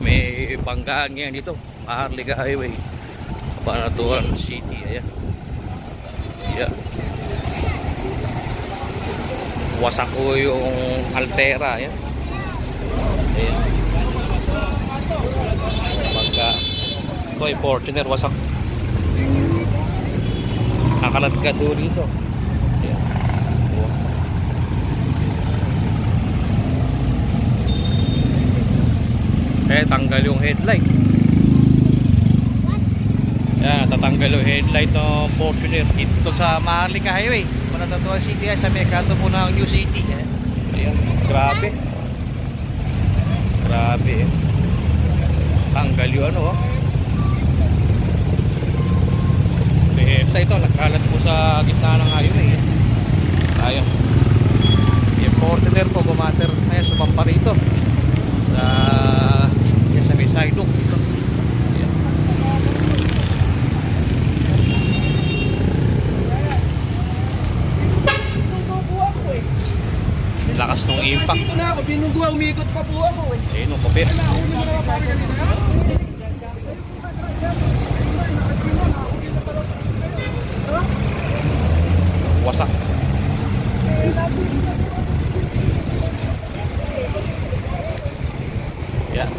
May banggaan ngayon dito, Maharlika Highway, Cabanatuan City. Ayan. Ayan. Wasak ko yung Altera. Ayan. Ayan. Bangga. Ito ay Fortuner, wasak. Nakalat ka doon dito. Ayan. Wasak. Tanggal yung headlight. Yan, tatanggal yung headlight ng Fortuner dito sa Maharlika Highway, Cabanatuan City, sa may kanto po ng New City. Ayan, grabe. Grabe. Tanggal yung ano, oh. May headlight ito, nagkalat po sa gitna ng highway. Ayan. Yung Fortuner po, bumater. Ayan, sumampa rito sa may sidewalk dito. Ayan. Lakas ng impact. Dito na ako, binugwa, umikot pa po ako eh. Ayun ang kape. Wasak. Yeah.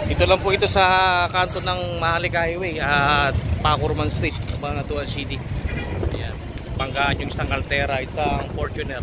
Ito lang po ito sa kanto ng Maharlika Highway at Pacurman Street, Cabanatuan City. Ayan. Banggaan yung isang Altera, isang Fortuner.